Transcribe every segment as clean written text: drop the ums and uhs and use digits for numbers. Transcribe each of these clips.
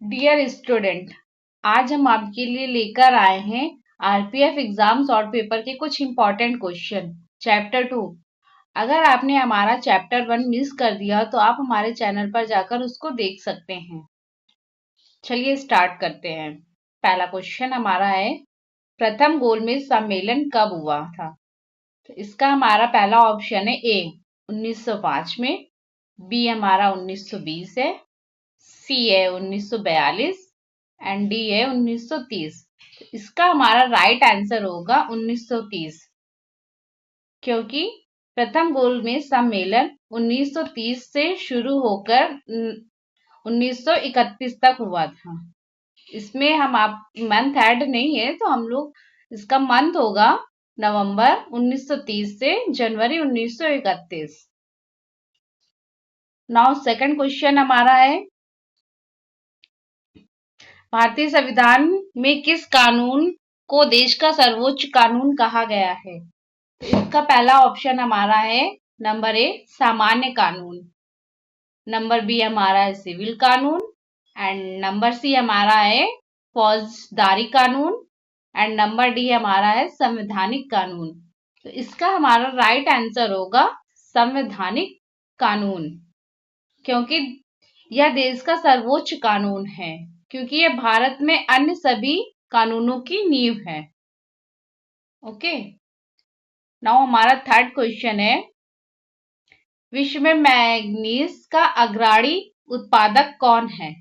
Dear student, आज हम आपके लिए लेकर आए हैं आरपीएफ एग्जाम शॉर्ट पेपर के कुछ इंपॉर्टेंट क्वेश्चन चैप्टर 2। अगर आपने हमारा चैप्टर 1 मिस कर दिया तो आप हमारे चैनल पर जाकर उसको देख सकते हैं। चलिए स्टार्ट करते हैं। पहला क्वेश्चन हमारा है, प्रथम गोलमेज सम्मेलन कब हुआ था? तो इसका हमारा पहला ऑप्शन है ए 1905 में, बी हमारा 1920 है, सी है 1942 एंड डी है 1930। तो इसका हमारा राइट आंसर होगा 1930, क्योंकि प्रथम गोलमेज सम्मेलन 1930 से शुरू होकर 1931 तक हुआ था। इसमें हम आप मंथ ऐड नहीं है तो हम लोग इसका मंथ होगा नवंबर 1930 से जनवरी 1931। नाउ सेकंड क्वेश्चन हमारा है, भारतीय संविधान में किस कानून को देश का सर्वोच्च कानून कहा गया है? तो इसका पहला ऑप्शन हमारा है नंबर ए सामान्य कानून, नंबर बी हमारा है सिविल कानून एंड नंबर सी हमारा है फौजदारी कानून एंड नंबर डी हमारा है संवैधानिक कानून। तो इसका हमारा राइट आंसर होगा संवैधानिक कानून, क्योंकि यह देश का सर्वोच्च कानून है, क्योंकि यह भारत में अन्य सभी कानूनों की नींव है। ओके, नाउ हमारा थर्ड क्वेश्चन है, विश्व में मैग्नीज का अग्रणी उत्पादक कौन है?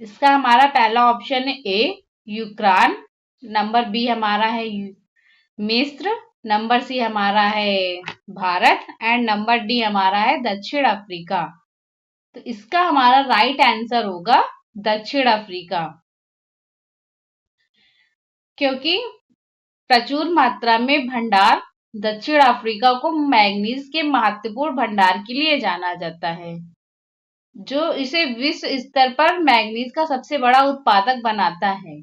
इसका हमारा पहला ऑप्शन है ए यूक्रेन, नंबर बी हमारा है मिस्र, नंबर सी हमारा है भारत एंड नंबर डी हमारा है दक्षिण अफ्रीका। तो इसका हमारा राइट आंसर होगा दक्षिण अफ्रीका, क्योंकि प्रचुर मात्रा में भंडार दक्षिण अफ्रीका को मैग्नीज के महत्वपूर्ण भंडार के लिए जाना जाता है, जो इसे विश्व स्तर पर मैग्नीज का सबसे बड़ा उत्पादक बनाता है।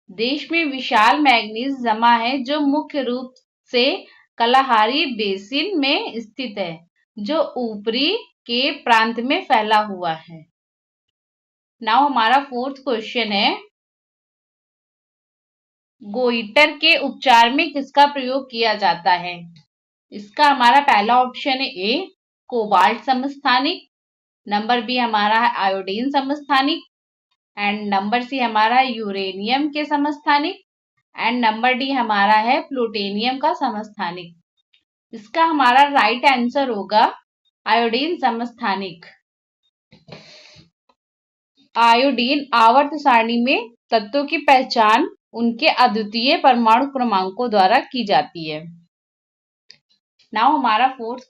देश में विशाल मैग्नीज जमा है, जो मुख्य रूप से कलाहारी बेसिन में स्थित है, जो ऊपरी के प्रांत में फैला हुआ है। नाउ हमारा फोर्थ क्वेश्चन है, गोइटर के उपचार में किसका प्रयोग किया जाता है? इसका हमारा पहला ऑप्शन है ए कोबाल्ट समस्थानिक, नंबर बी हमारा है आयोडीन समस्थानिक एंड नंबर सी हमारा है यूरेनियम के समस्थानिक एंड नंबर डी हमारा है प्लूटोनियम का समस्थानिक। इसका हमारा राइट आंसर होगा आयोडीन समस्थानिक। आयोडीन आवर्त सारणी में तत्वों की पहचान उनके अद्वितीय परमाणु क्रमांकों द्वारा की जाती है। नाउ हमारा फिफ्थ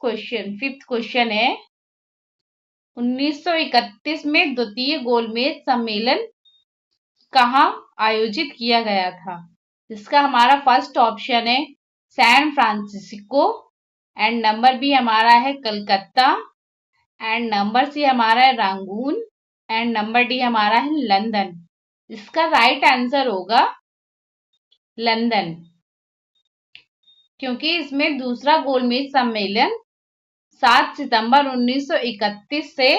क्वेश्चन है, 1931 में द्वितीय गोलमेज सम्मेलन कहाँ आयोजित किया गया था? इसका हमारा फर्स्ट ऑप्शन है San Francisco and number B हमारा है कलकत्ता एंड नंबर सी हमारा है रंगून एंड नंबर डी हमारा है लंदन। इसका राइट आंसर होगा लंदन, क्योंकि इसमें दूसरा गोलमेज सम्मेलन 7 सितंबर 1931 से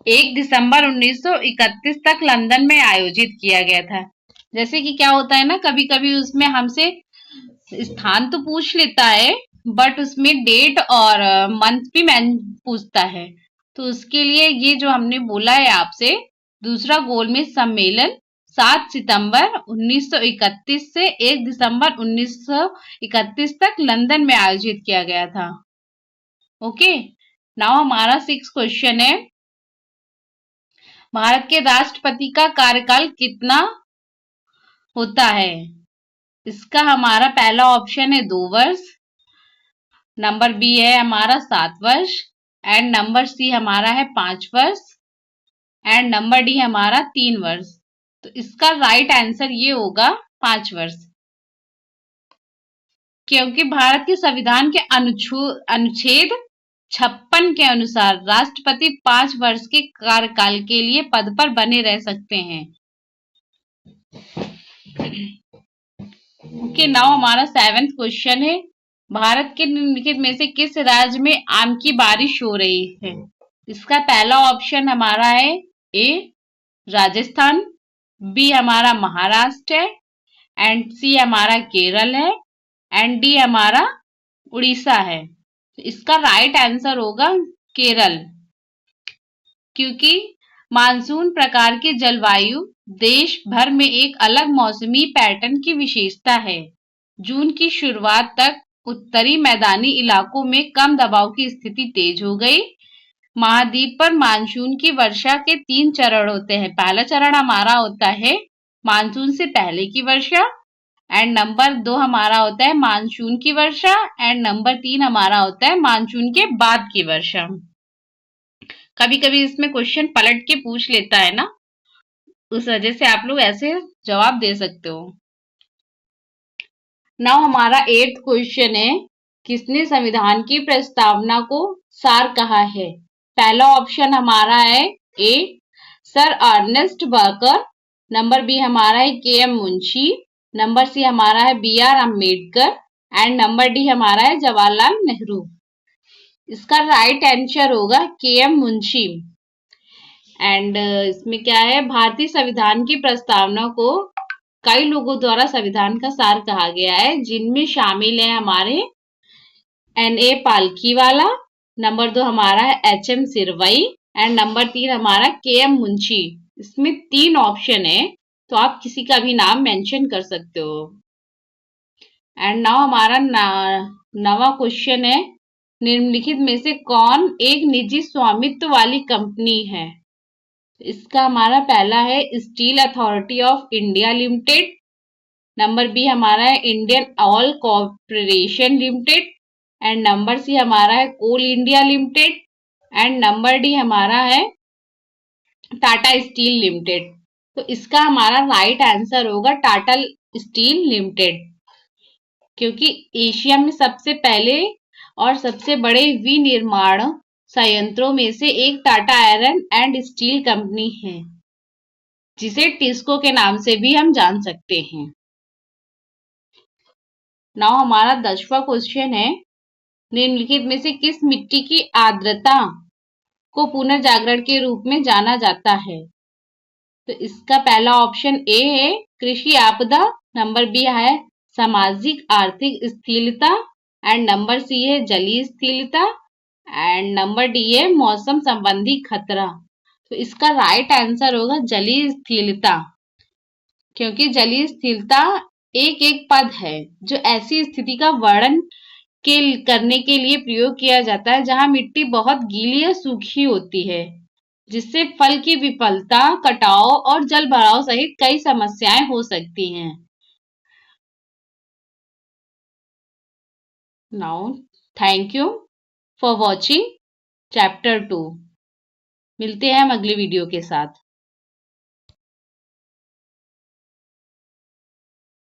1 दिसंबर 1931 तक लंदन में आयोजित किया गया था। जैसे कि क्या होता है ना, कभी कभी उसमें हमसे स्थान तो पूछ लेता है बट उसमें डेट और मंथ भी पूछता है। तो उसके लिए ये जो हमने बोला है आपसे, दूसरा गोलमेज सम्मेलन 7 सितंबर 1931 से 1 दिसंबर 1931 तक लंदन में आयोजित किया गया था। ओके, नाउ हमारा 6 क्वेश्चन है, भारत के राष्ट्रपति का कार्यकाल कितना होता है? इसका हमारा पहला ऑप्शन है 2 वर्ष, नंबर बी है हमारा 7 वर्ष एंड नंबर सी हमारा है 5 वर्ष एंड नंबर डी हमारा 3 वर्ष। तो इसका राइट आंसर ये होगा 5 वर्ष, क्योंकि भारत के संविधान के अनुच्छेद 56 के अनुसार राष्ट्रपति 5 वर्ष के कार्यकाल के लिए पद पर बने रह सकते हैं। ओके, नाउ हमारा 7th क्वेश्चन है, भारत के निम्नलिखित में से किस राज्य में आम की बारिश हो रही है? इसका पहला ऑप्शन हमारा है ए राजस्थान, बी हमारा महाराष्ट्र है, एंड सी हमारा केरल है, एंड डी हमारा उड़ीसा है। तो इसका राइट आंसर होगा केरल, क्योंकि मानसून प्रकार की जलवायु देश भर में एक अलग मौसमी पैटर्न की विशेषता है। जून की शुरुआत तक उत्तरी मैदानी इलाकों में कम दबाव की स्थिति तेज हो गई। महाद्वीप पर मानसून की वर्षा के 3 चरण होते हैं। पहला चरण हमारा होता है मानसून से पहले की वर्षा, एंड नंबर 2 हमारा होता है मानसून की वर्षा, एंड नंबर 3 हमारा होता है मानसून के बाद की वर्षा। कभी कभी इसमें क्वेश्चन पलट के पूछ लेता है ना, उस वजह से आप लोग ऐसे जवाब दे सकते हो। नाउ हमारा 8th क्वेश्चन है, किसने संविधान की प्रस्तावना को सार कहा है? पहला ऑप्शन हमारा है A sir Ernest Barker, number B हमारा है K M Munshi, number C हमारा है B R Ambedkar, and number D हमारा है जवाहरलाल नेहरू। इसका राइट आंसर होगा के एम मुंशी। एंड इसमें क्या है, भारतीय संविधान की प्रस्तावना को कई लोगों द्वारा संविधान का सार कहा गया है, जिनमें शामिल है हमारे एन ए पालखीवाला, नंबर 2 हमारा है एच एम सिरवई, एंड नंबर 3 हमारा के एम मुंशी। इसमें 3 ऑप्शन है, तो आप किसी का भी नाम मेंशन कर सकते हो। एंड नाउ हमारा नवा क्वेश्चन है, निम्नलिखित में से कौन एक निजी स्वामित्व वाली कंपनी है? इसका हमारा पहला है Steel Authority of India Limited, number B हमारा है Indian Oil Corporation Limited, and number C हमारा है Coal India Limited, and number D हमारा है टाटा स्टील लिमिटेड। तो इसका हमारा राइट आंसर होगा टाटा स्टील लिमिटेड, क्योंकि एशिया में सबसे पहले और सबसे बड़े विनिर्माण संयंत्रों में से एक Tata iron and steel company है, जिसे टिस्को के नाम से भी हम जान सकते हैं। नाउ हमारा 10वां क्वेश्चन है, निम्नलिखित में से किस मिट्टी की आर्द्रता को पुनर्जागरण के रूप में जाना जाता है? तो इसका पहला ऑप्शन ए है कृषि आपदा, नंबर बी है सामाजिक आर्थिक स्थिरता, एंड नंबर सी है जलीय स्थिरता, एंड नंबर डी है मौसम संबंधी खतरा। तो इसका राइट आंसर होगा जलीय स्थिरता, क्योंकि जलीय स्थिरता एक पद है जो ऐसी स्थिति का वर्णन करने के लिए प्रयोग किया जाता है जहां मिट्टी बहुत गीली या सूखी होती है, जिससे फल की विफलता, कटाव और जल भराव सहित कई समस्याएं हो सकती हैं। Now thank you for watching chapter 2। मिलते हैं हम अगली वीडियो के साथ।